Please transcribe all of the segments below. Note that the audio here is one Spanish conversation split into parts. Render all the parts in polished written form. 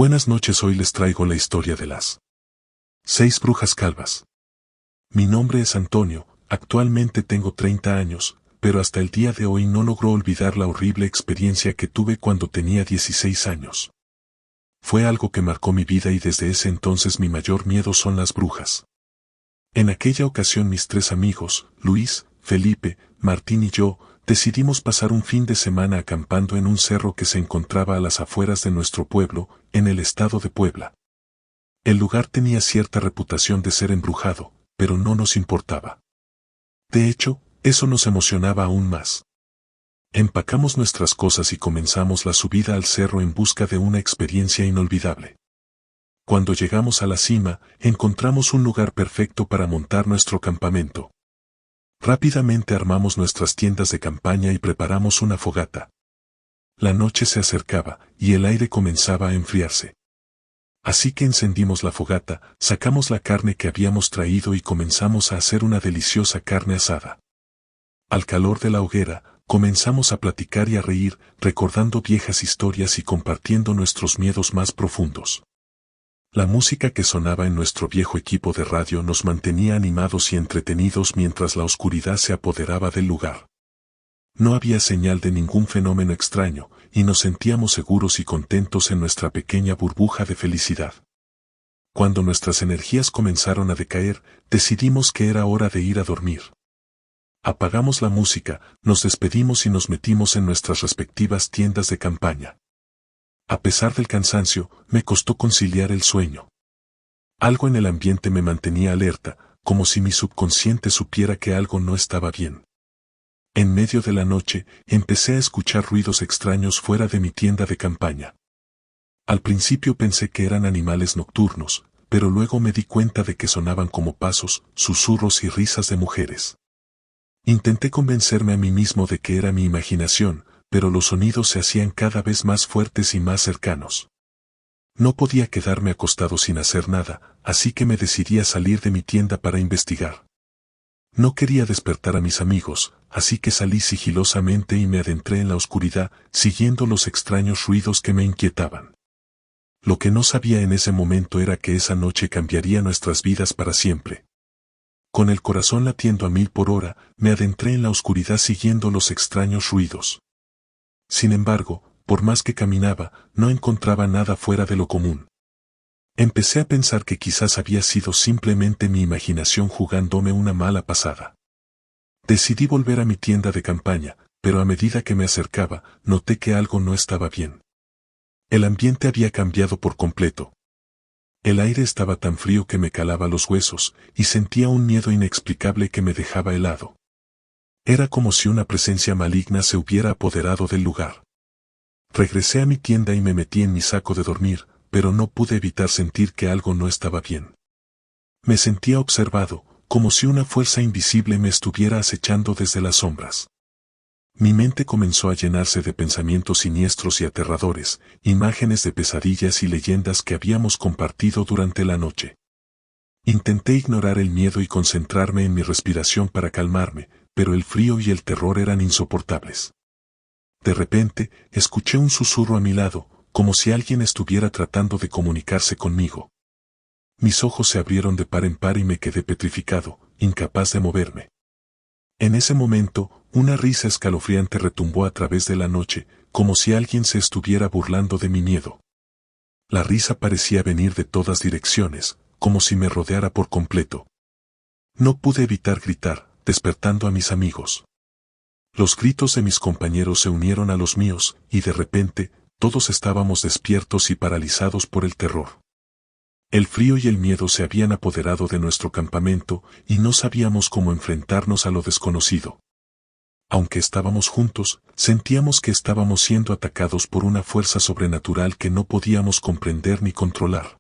Buenas noches, hoy les traigo la historia de las 6 brujas calvas. Mi nombre es Antonio, actualmente tengo 30 años, pero hasta el día de hoy no logro olvidar la horrible experiencia que tuve cuando tenía 16 años. Fue algo que marcó mi vida y desde ese entonces mi mayor miedo son las brujas. En aquella ocasión mis 3 amigos, Luis, Felipe, Martín y yo, decidimos pasar un fin de semana acampando en un cerro que se encontraba a las afueras de nuestro pueblo, en el estado de Puebla. El lugar tenía cierta reputación de ser embrujado, pero no nos importaba. De hecho, eso nos emocionaba aún más. Empacamos nuestras cosas y comenzamos la subida al cerro en busca de una experiencia inolvidable. Cuando llegamos a la cima, encontramos un lugar perfecto para montar nuestro campamento. Rápidamente armamos nuestras tiendas de campaña y preparamos una fogata. La noche se acercaba, y el aire comenzaba a enfriarse. Así que encendimos la fogata, sacamos la carne que habíamos traído y comenzamos a hacer una deliciosa carne asada. Al calor de la hoguera, comenzamos a platicar y a reír, recordando viejas historias y compartiendo nuestros miedos más profundos. La música que sonaba en nuestro viejo equipo de radio nos mantenía animados y entretenidos mientras la oscuridad se apoderaba del lugar. No había señal de ningún fenómeno extraño, y nos sentíamos seguros y contentos en nuestra pequeña burbuja de felicidad. Cuando nuestras energías comenzaron a decaer, decidimos que era hora de ir a dormir. Apagamos la música, nos despedimos y nos metimos en nuestras respectivas tiendas de campaña. A pesar del cansancio, me costó conciliar el sueño. Algo en el ambiente me mantenía alerta, como si mi subconsciente supiera que algo no estaba bien. En medio de la noche, empecé a escuchar ruidos extraños fuera de mi tienda de campaña. Al principio pensé que eran animales nocturnos, pero luego me di cuenta de que sonaban como pasos, susurros y risas de mujeres. Intenté convencerme a mí mismo de que era mi imaginación, pero los sonidos se hacían cada vez más fuertes y más cercanos. No podía quedarme acostado sin hacer nada, así que me decidí a salir de mi tienda para investigar. No quería despertar a mis amigos, así que salí sigilosamente y me adentré en la oscuridad, siguiendo los extraños ruidos que me inquietaban. Lo que no sabía en ese momento era que esa noche cambiaría nuestras vidas para siempre. Con el corazón latiendo a 1000 por hora, me adentré en la oscuridad siguiendo los extraños ruidos. Sin embargo, por más que caminaba, no encontraba nada fuera de lo común. Empecé a pensar que quizás había sido simplemente mi imaginación jugándome una mala pasada. Decidí volver a mi tienda de campaña, pero a medida que me acercaba, noté que algo no estaba bien. El ambiente había cambiado por completo. El aire estaba tan frío que me calaba los huesos, y sentía un miedo inexplicable que me dejaba helado. Era como si una presencia maligna se hubiera apoderado del lugar. Regresé a mi tienda y me metí en mi saco de dormir, pero no pude evitar sentir que algo no estaba bien. Me sentía observado, como si una fuerza invisible me estuviera acechando desde las sombras. Mi mente comenzó a llenarse de pensamientos siniestros y aterradores, imágenes de pesadillas y leyendas que habíamos compartido durante la noche. Intenté ignorar el miedo y concentrarme en mi respiración para calmarme, pero el frío y el terror eran insoportables. De repente, escuché un susurro a mi lado, como si alguien estuviera tratando de comunicarse conmigo. Mis ojos se abrieron de par en par y me quedé petrificado, incapaz de moverme. En ese momento, una risa escalofriante retumbó a través de la noche, como si alguien se estuviera burlando de mi miedo. La risa parecía venir de todas direcciones, como si me rodeara por completo. No pude evitar gritar, despertando a mis amigos. Los gritos de mis compañeros se unieron a los míos, y de repente, todos estábamos despiertos y paralizados por el terror. El frío y el miedo se habían apoderado de nuestro campamento, y no sabíamos cómo enfrentarnos a lo desconocido. Aunque estábamos juntos, sentíamos que estábamos siendo atacados por una fuerza sobrenatural que no podíamos comprender ni controlar.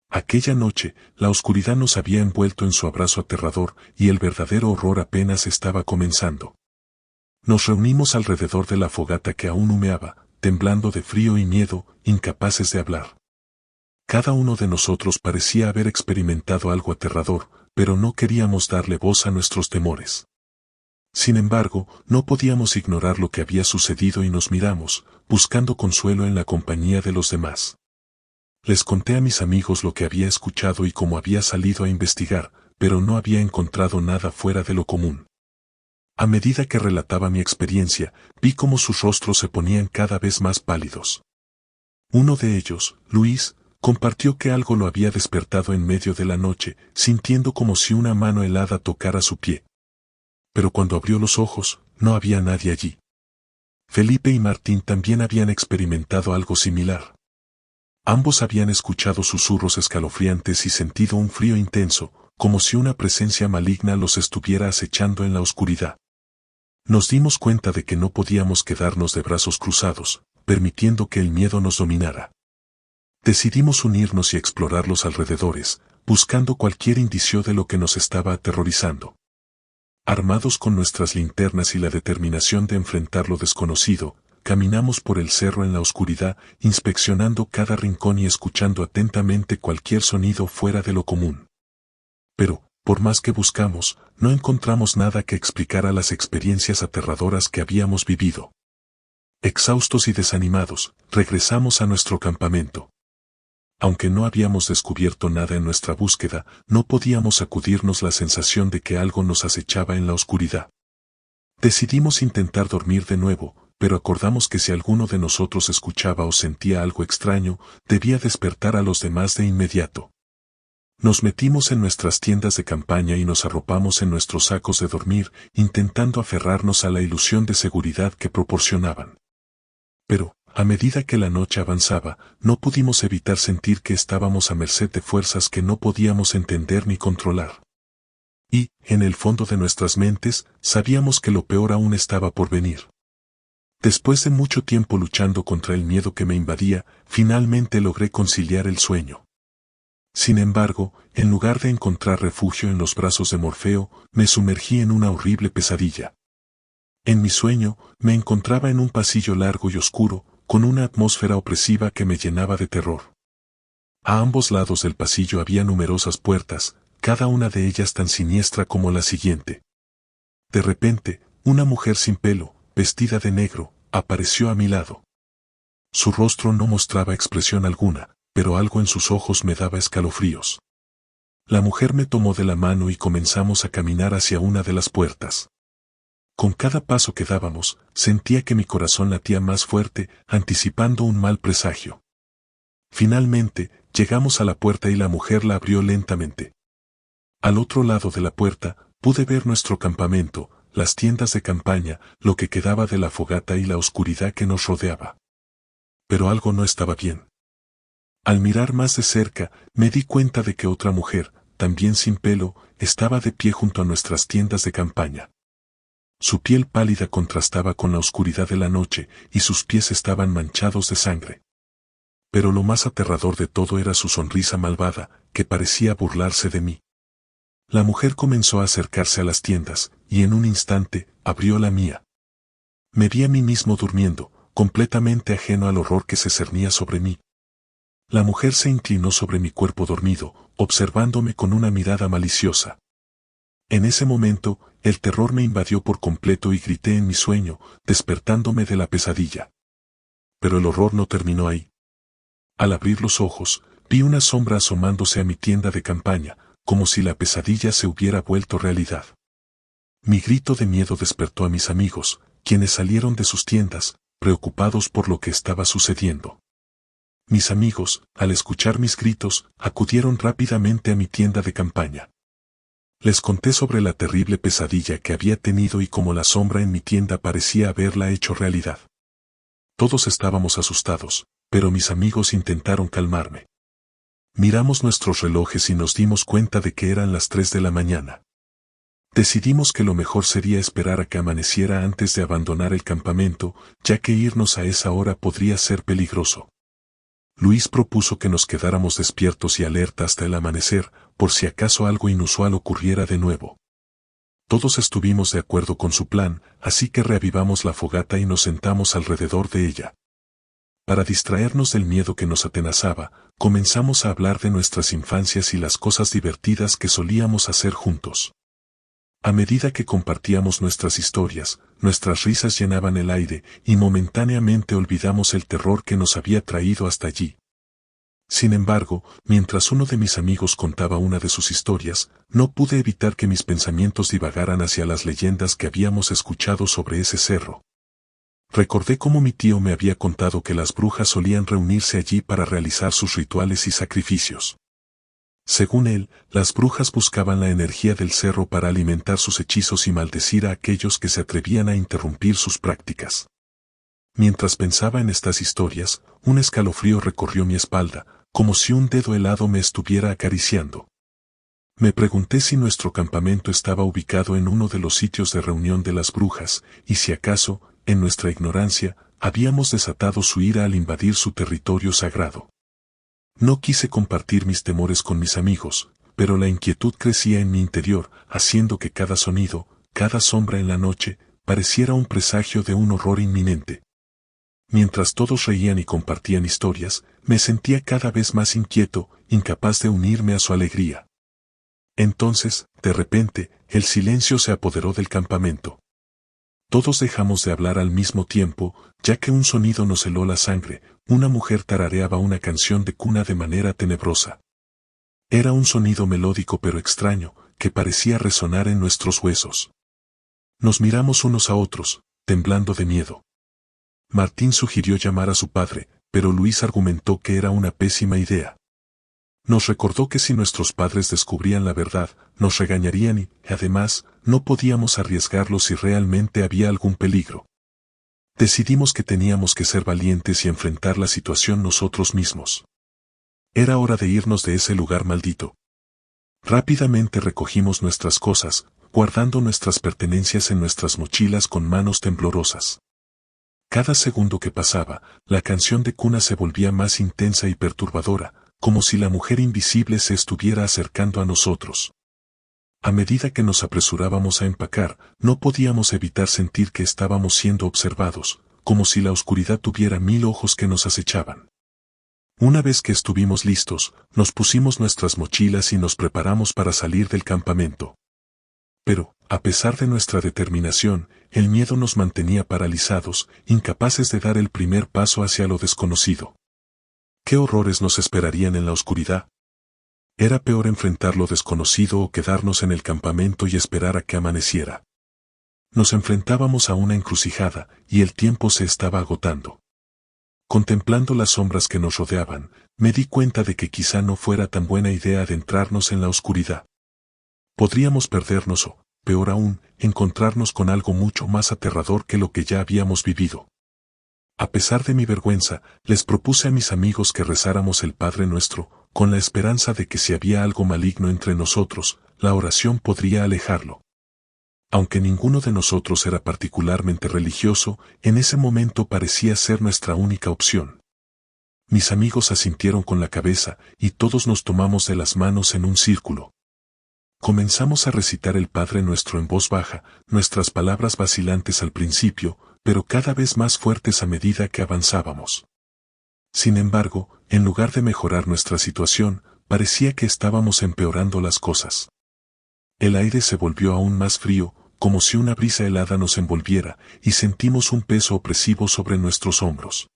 Aquella noche, la oscuridad nos había envuelto en su abrazo aterrador, y el verdadero horror apenas estaba comenzando. Nos reunimos alrededor de la fogata que aún humeaba, temblando de frío y miedo, incapaces de hablar. Cada uno de nosotros parecía haber experimentado algo aterrador, pero no queríamos darle voz a nuestros temores. Sin embargo, no podíamos ignorar lo que había sucedido y nos miramos, buscando consuelo en la compañía de los demás. Les conté a mis amigos lo que había escuchado y cómo había salido a investigar, pero no había encontrado nada fuera de lo común. A medida que relataba mi experiencia, vi cómo sus rostros se ponían cada vez más pálidos. Uno de ellos, Luis, compartió que algo lo había despertado en medio de la noche, sintiendo como si una mano helada tocara su pie. Pero cuando abrió los ojos, no había nadie allí. Felipe y Martín también habían experimentado algo similar. Ambos habían escuchado susurros escalofriantes y sentido un frío intenso, como si una presencia maligna los estuviera acechando en la oscuridad. Nos dimos cuenta de que no podíamos quedarnos de brazos cruzados, permitiendo que el miedo nos dominara. Decidimos unirnos y explorar los alrededores, buscando cualquier indicio de lo que nos estaba aterrorizando. Armados con nuestras linternas y la determinación de enfrentar lo desconocido, caminamos por el cerro en la oscuridad, inspeccionando cada rincón y escuchando atentamente cualquier sonido fuera de lo común. Pero, por más que buscamos, no encontramos nada que explicara las experiencias aterradoras que habíamos vivido. Exhaustos y desanimados, regresamos a nuestro campamento. Aunque no habíamos descubierto nada en nuestra búsqueda, no podíamos sacudirnos la sensación de que algo nos acechaba en la oscuridad. Decidimos intentar dormir de nuevo, pero acordamos que si alguno de nosotros escuchaba o sentía algo extraño, debía despertar a los demás de inmediato. Nos metimos en nuestras tiendas de campaña y nos arropamos en nuestros sacos de dormir, intentando aferrarnos a la ilusión de seguridad que proporcionaban. Pero, a medida que la noche avanzaba, no pudimos evitar sentir que estábamos a merced de fuerzas que no podíamos entender ni controlar. Y, en el fondo de nuestras mentes, sabíamos que lo peor aún estaba por venir. Después de mucho tiempo luchando contra el miedo que me invadía, finalmente logré conciliar el sueño. Sin embargo, en lugar de encontrar refugio en los brazos de Morfeo, me sumergí en una horrible pesadilla. En mi sueño, me encontraba en un pasillo largo y oscuro, con una atmósfera opresiva que me llenaba de terror. A ambos lados del pasillo había numerosas puertas, cada una de ellas tan siniestra como la siguiente. De repente, una mujer sin pelo, vestida de negro, apareció a mi lado. Su rostro no mostraba expresión alguna, pero algo en sus ojos me daba escalofríos. La mujer me tomó de la mano y comenzamos a caminar hacia una de las puertas. Con cada paso que dábamos, sentía que mi corazón latía más fuerte, anticipando un mal presagio. Finalmente, llegamos a la puerta y la mujer la abrió lentamente. Al otro lado de la puerta, pude ver nuestro campamento, las tiendas de campaña, lo que quedaba de la fogata y la oscuridad que nos rodeaba. Pero algo no estaba bien. Al mirar más de cerca, me di cuenta de que otra mujer, también sin pelo, estaba de pie junto a nuestras tiendas de campaña. Su piel pálida contrastaba con la oscuridad de la noche, y sus pies estaban manchados de sangre. Pero lo más aterrador de todo era su sonrisa malvada, que parecía burlarse de mí. La mujer comenzó a acercarse a las tiendas, y en un instante, abrió la mía. Me vi a mí mismo durmiendo, completamente ajeno al horror que se cernía sobre mí. La mujer se inclinó sobre mi cuerpo dormido, observándome con una mirada maliciosa. En ese momento, el terror me invadió por completo y grité en mi sueño, despertándome de la pesadilla. Pero el horror no terminó ahí. Al abrir los ojos, vi una sombra asomándose a mi tienda de campaña, como si la pesadilla se hubiera vuelto realidad. Mi grito de miedo despertó a mis amigos, quienes salieron de sus tiendas, preocupados por lo que estaba sucediendo. Mis amigos, al escuchar mis gritos, acudieron rápidamente a mi tienda de campaña. Les conté sobre la terrible pesadilla que había tenido y cómo la sombra en mi tienda parecía haberla hecho realidad. Todos estábamos asustados, pero mis amigos intentaron calmarme. Miramos nuestros relojes y nos dimos cuenta de que eran las 3 de la mañana. Decidimos que lo mejor sería esperar a que amaneciera antes de abandonar el campamento, ya que irnos a esa hora podría ser peligroso. Luis propuso que nos quedáramos despiertos y alerta hasta el amanecer, por si acaso algo inusual ocurriera de nuevo. Todos estuvimos de acuerdo con su plan, así que reavivamos la fogata y nos sentamos alrededor de ella. Para distraernos del miedo que nos atenazaba, comenzamos a hablar de nuestras infancias y las cosas divertidas que solíamos hacer juntos. A medida que compartíamos nuestras historias, nuestras risas llenaban el aire y momentáneamente olvidamos el terror que nos había traído hasta allí. Sin embargo, mientras uno de mis amigos contaba una de sus historias, no pude evitar que mis pensamientos divagaran hacia las leyendas que habíamos escuchado sobre ese cerro. Recordé cómo mi tío me había contado que las brujas solían reunirse allí para realizar sus rituales y sacrificios. Según él, las brujas buscaban la energía del cerro para alimentar sus hechizos y maldecir a aquellos que se atrevían a interrumpir sus prácticas. Mientras pensaba en estas historias, un escalofrío recorrió mi espalda, como si un dedo helado me estuviera acariciando. Me pregunté si nuestro campamento estaba ubicado en uno de los sitios de reunión de las brujas, y si acaso, en nuestra ignorancia, habíamos desatado su ira al invadir su territorio sagrado. No quise compartir mis temores con mis amigos, pero la inquietud crecía en mi interior, haciendo que cada sonido, cada sombra en la noche, pareciera un presagio de un horror inminente. Mientras todos reían y compartían historias, me sentía cada vez más inquieto, incapaz de unirme a su alegría. Entonces, de repente, el silencio se apoderó del campamento. Todos dejamos de hablar al mismo tiempo, ya que un sonido nos heló la sangre. Una mujer tarareaba una canción de cuna de manera tenebrosa. Era un sonido melódico pero extraño, que parecía resonar en nuestros huesos. Nos miramos unos a otros, temblando de miedo. Martín sugirió llamar a su padre, pero Luis argumentó que era una pésima idea. Nos recordó que si nuestros padres descubrían la verdad, nos regañarían y, además, no podíamos arriesgarlo si realmente había algún peligro. Decidimos que teníamos que ser valientes y enfrentar la situación nosotros mismos. Era hora de irnos de ese lugar maldito. Rápidamente recogimos nuestras cosas, guardando nuestras pertenencias en nuestras mochilas con manos temblorosas. Cada segundo que pasaba, la canción de cuna se volvía más intensa y perturbadora, como si la mujer invisible se estuviera acercando a nosotros. A medida que nos apresurábamos a empacar, no podíamos evitar sentir que estábamos siendo observados, como si la oscuridad tuviera 1000 ojos que nos acechaban. Una vez que estuvimos listos, nos pusimos nuestras mochilas y nos preparamos para salir del campamento. Pero, a pesar de nuestra determinación, el miedo nos mantenía paralizados, incapaces de dar el primer paso hacia lo desconocido. ¿Qué horrores nos esperarían en la oscuridad? Era peor enfrentar lo desconocido o quedarnos en el campamento y esperar a que amaneciera. Nos enfrentábamos a una encrucijada, y el tiempo se estaba agotando. Contemplando las sombras que nos rodeaban, me di cuenta de que quizá no fuera tan buena idea adentrarnos en la oscuridad. Podríamos perdernos o, peor aún, encontrarnos con algo mucho más aterrador que lo que ya habíamos vivido. A pesar de mi vergüenza, les propuse a mis amigos que rezáramos el Padre Nuestro, con la esperanza de que si había algo maligno entre nosotros, la oración podría alejarlo. Aunque ninguno de nosotros era particularmente religioso, en ese momento parecía ser nuestra única opción. Mis amigos asintieron con la cabeza, y todos nos tomamos de las manos en un círculo. Comenzamos a recitar el Padre Nuestro en voz baja, nuestras palabras vacilantes al principio, pero cada vez más fuertes a medida que avanzábamos. Sin embargo, en lugar de mejorar nuestra situación, parecía que estábamos empeorando las cosas. El aire se volvió aún más frío, como si una brisa helada nos envolviera, y sentimos un peso opresivo sobre nuestros hombros.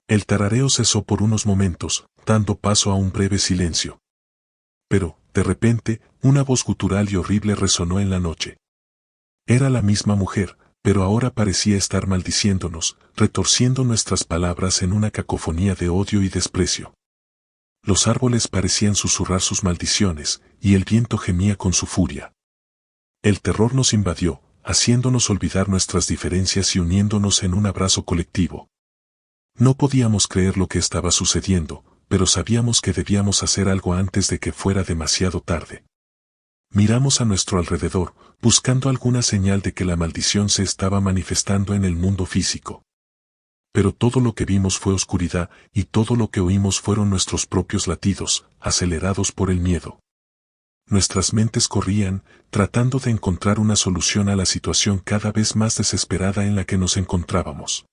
El tarareo cesó por unos momentos, dando paso a un breve silencio. Pero, de repente, una voz gutural y horrible resonó en la noche. Era la misma mujer, pero ahora parecía estar maldiciéndonos, retorciendo nuestras palabras en una cacofonía de odio y desprecio. Los árboles parecían susurrar sus maldiciones, y el viento gemía con su furia. El terror nos invadió, haciéndonos olvidar nuestras diferencias y uniéndonos en un abrazo colectivo. No podíamos creer lo que estaba sucediendo, pero sabíamos que debíamos hacer algo antes de que fuera demasiado tarde. Miramos a nuestro alrededor, buscando alguna señal de que la maldición se estaba manifestando en el mundo físico. Pero todo lo que vimos fue oscuridad, y todo lo que oímos fueron nuestros propios latidos, acelerados por el miedo. Nuestras mentes corrían, tratando de encontrar una solución a la situación cada vez más desesperada en la que nos encontrábamos.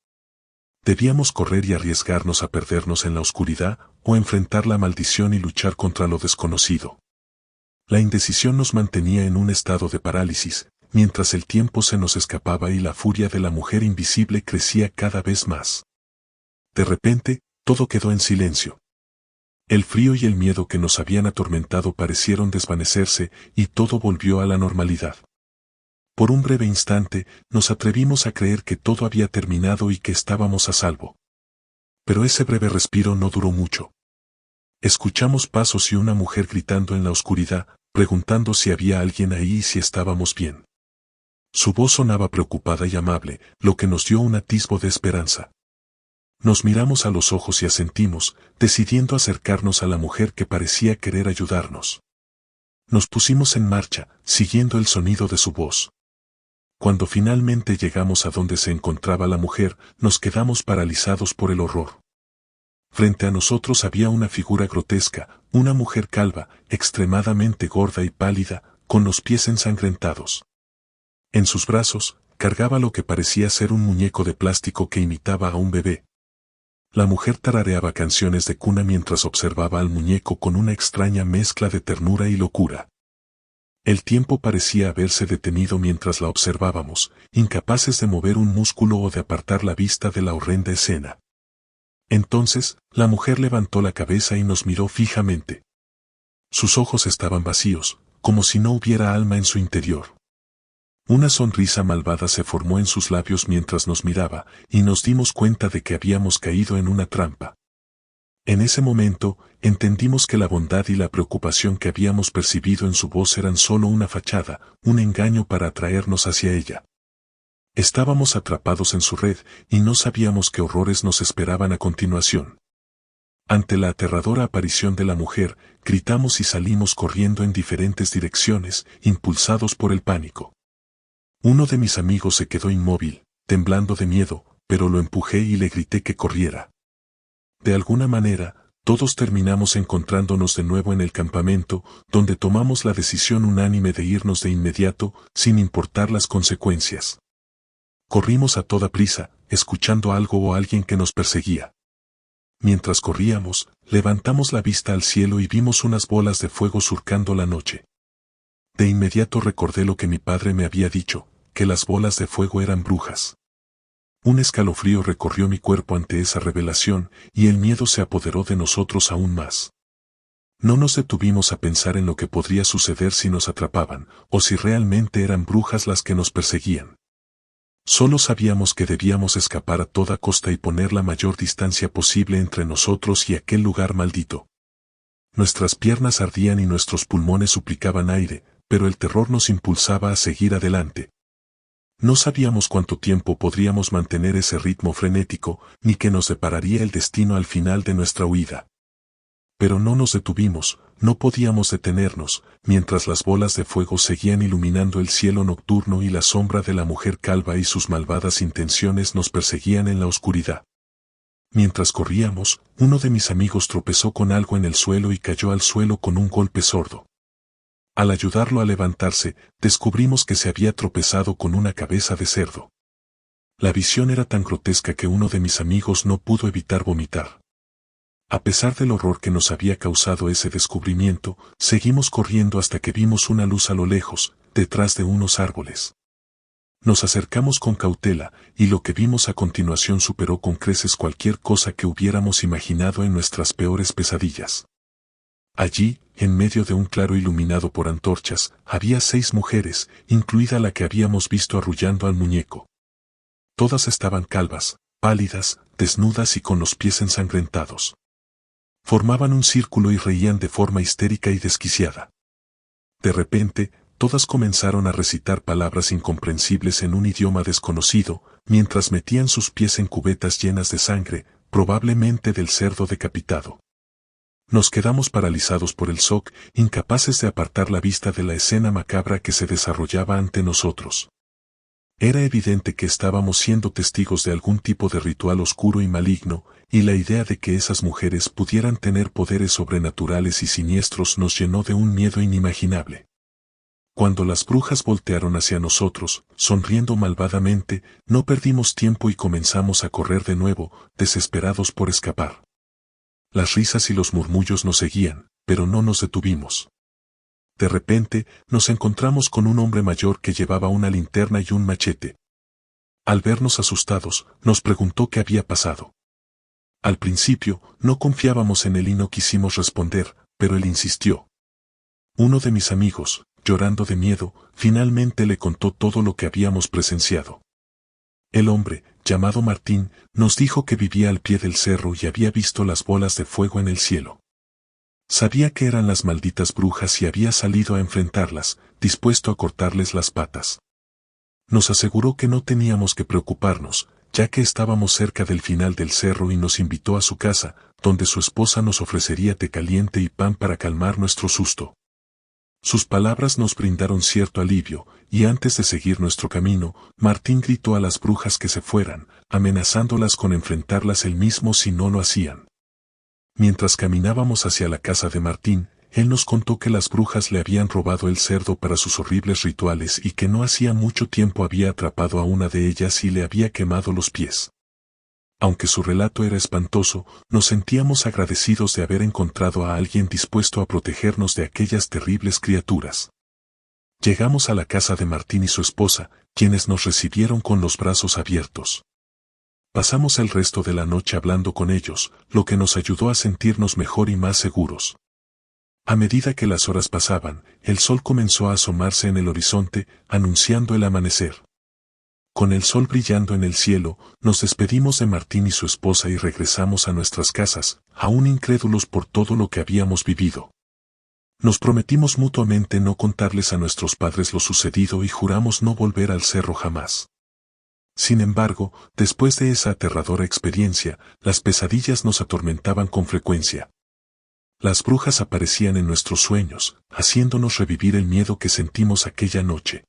Debíamos correr y arriesgarnos a perdernos en la oscuridad, o enfrentar la maldición y luchar contra lo desconocido. La indecisión nos mantenía en un estado de parálisis, mientras el tiempo se nos escapaba y la furia de la mujer invisible crecía cada vez más. De repente, todo quedó en silencio. El frío y el miedo que nos habían atormentado parecieron desvanecerse y todo volvió a la normalidad. Por un breve instante, nos atrevimos a creer que todo había terminado y que estábamos a salvo. Pero ese breve respiro no duró mucho. Escuchamos pasos y una mujer gritando en la oscuridad, preguntando si había alguien ahí y si estábamos bien. Su voz sonaba preocupada y amable, lo que nos dio un atisbo de esperanza. Nos miramos a los ojos y asentimos, decidiendo acercarnos a la mujer que parecía querer ayudarnos. Nos pusimos en marcha, siguiendo el sonido de su voz. Cuando finalmente llegamos a donde se encontraba la mujer, nos quedamos paralizados por el horror. Frente a nosotros había una figura grotesca, una mujer calva, extremadamente gorda y pálida, con los pies ensangrentados. En sus brazos, cargaba lo que parecía ser un muñeco de plástico que imitaba a un bebé. La mujer tarareaba canciones de cuna mientras observaba al muñeco con una extraña mezcla de ternura y locura. El tiempo parecía haberse detenido mientras la observábamos, incapaces de mover un músculo o de apartar la vista de la horrenda escena. Entonces, la mujer levantó la cabeza y nos miró fijamente. Sus ojos estaban vacíos, como si no hubiera alma en su interior. Una sonrisa malvada se formó en sus labios mientras nos miraba, y nos dimos cuenta de que habíamos caído en una trampa. En ese momento, entendimos que la bondad y la preocupación que habíamos percibido en su voz eran solo una fachada, un engaño para atraernos hacia ella. Estábamos atrapados en su red, y no sabíamos qué horrores nos esperaban a continuación. Ante la aterradora aparición de la mujer, gritamos y salimos corriendo en diferentes direcciones, impulsados por el pánico. Uno de mis amigos se quedó inmóvil, temblando de miedo, pero lo empujé y le grité que corriera. De alguna manera, todos terminamos encontrándonos de nuevo en el campamento, donde tomamos la decisión unánime de irnos de inmediato, sin importar las consecuencias. Corrimos a toda prisa, escuchando algo o alguien que nos perseguía. Mientras corríamos, levantamos la vista al cielo y vimos unas bolas de fuego surcando la noche. De inmediato recordé lo que mi padre me había dicho, que las bolas de fuego eran brujas. Un escalofrío recorrió mi cuerpo ante esa revelación, y el miedo se apoderó de nosotros aún más. No nos detuvimos a pensar en lo que podría suceder si nos atrapaban, o si realmente eran brujas las que nos perseguían. Solo sabíamos que debíamos escapar a toda costa y poner la mayor distancia posible entre nosotros y aquel lugar maldito. Nuestras piernas ardían y nuestros pulmones suplicaban aire, pero el terror nos impulsaba a seguir adelante. No sabíamos cuánto tiempo podríamos mantener ese ritmo frenético, ni qué nos depararía el destino al final de nuestra huida. Pero no nos detuvimos, no podíamos detenernos, mientras las bolas de fuego seguían iluminando el cielo nocturno y la sombra de la mujer calva y sus malvadas intenciones nos perseguían en la oscuridad. Mientras corríamos, uno de mis amigos tropezó con algo en el suelo y cayó al suelo con un golpe sordo. Al ayudarlo a levantarse, descubrimos que se había tropezado con una cabeza de cerdo. La visión era tan grotesca que uno de mis amigos no pudo evitar vomitar. A pesar del horror que nos había causado ese descubrimiento, seguimos corriendo hasta que vimos una luz a lo lejos, detrás de unos árboles. Nos acercamos con cautela, y lo que vimos a continuación superó con creces cualquier cosa que hubiéramos imaginado en nuestras peores pesadillas. Allí, en medio de un claro iluminado por antorchas, había 6 mujeres, incluida la que habíamos visto arrullando al muñeco. Todas estaban calvas, pálidas, desnudas y con los pies ensangrentados. Formaban un círculo y reían de forma histérica y desquiciada. De repente, todas comenzaron a recitar palabras incomprensibles en un idioma desconocido, mientras metían sus pies en cubetas llenas de sangre, probablemente del cerdo decapitado. Nos quedamos paralizados por el shock, incapaces de apartar la vista de la escena macabra que se desarrollaba ante nosotros. Era evidente que estábamos siendo testigos de algún tipo de ritual oscuro y maligno, y la idea de que esas mujeres pudieran tener poderes sobrenaturales y siniestros nos llenó de un miedo inimaginable. Cuando las brujas voltearon hacia nosotros, sonriendo malvadamente, no perdimos tiempo y comenzamos a correr de nuevo, desesperados por escapar. Las risas y los murmullos nos seguían, pero no nos detuvimos. De repente, nos encontramos con un hombre mayor que llevaba una linterna y un machete. Al vernos asustados, nos preguntó qué había pasado. Al principio, no confiábamos en él y no quisimos responder, pero él insistió. Uno de mis amigos, llorando de miedo, finalmente le contó todo lo que habíamos presenciado. El hombre, llamado Martín, nos dijo que vivía al pie del cerro y había visto las bolas de fuego en el cielo. Sabía que eran las malditas brujas y había salido a enfrentarlas, dispuesto a cortarles las patas. Nos aseguró que no teníamos que preocuparnos, ya que estábamos cerca del final del cerro y nos invitó a su casa, donde su esposa nos ofrecería té caliente y pan para calmar nuestro susto. Sus palabras nos brindaron cierto alivio, y antes de seguir nuestro camino, Martín gritó a las brujas que se fueran, amenazándolas con enfrentarlas él mismo si no lo hacían. Mientras caminábamos hacia la casa de Martín, él nos contó que las brujas le habían robado el cerdo para sus horribles rituales y que no hacía mucho tiempo había atrapado a una de ellas y le había quemado los pies. Aunque su relato era espantoso, nos sentíamos agradecidos de haber encontrado a alguien dispuesto a protegernos de aquellas terribles criaturas. Llegamos a la casa de Martín y su esposa, quienes nos recibieron con los brazos abiertos. Pasamos el resto de la noche hablando con ellos, lo que nos ayudó a sentirnos mejor y más seguros. A medida que las horas pasaban, el sol comenzó a asomarse en el horizonte, anunciando el amanecer. Con el sol brillando en el cielo, nos despedimos de Martín y su esposa y regresamos a nuestras casas, aún incrédulos por todo lo que habíamos vivido. Nos prometimos mutuamente no contarles a nuestros padres lo sucedido y juramos no volver al cerro jamás. Sin embargo, después de esa aterradora experiencia, las pesadillas nos atormentaban con frecuencia. Las brujas aparecían en nuestros sueños, haciéndonos revivir el miedo que sentimos aquella noche.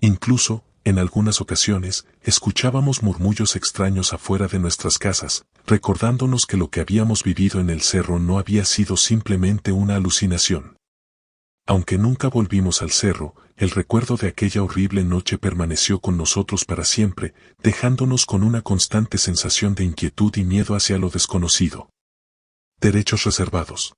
Incluso, en algunas ocasiones, escuchábamos murmullos extraños afuera de nuestras casas, recordándonos que lo que habíamos vivido en el cerro no había sido simplemente una alucinación. Aunque nunca volvimos al cerro, el recuerdo de aquella horrible noche permaneció con nosotros para siempre, dejándonos con una constante sensación de inquietud y miedo hacia lo desconocido. Derechos reservados.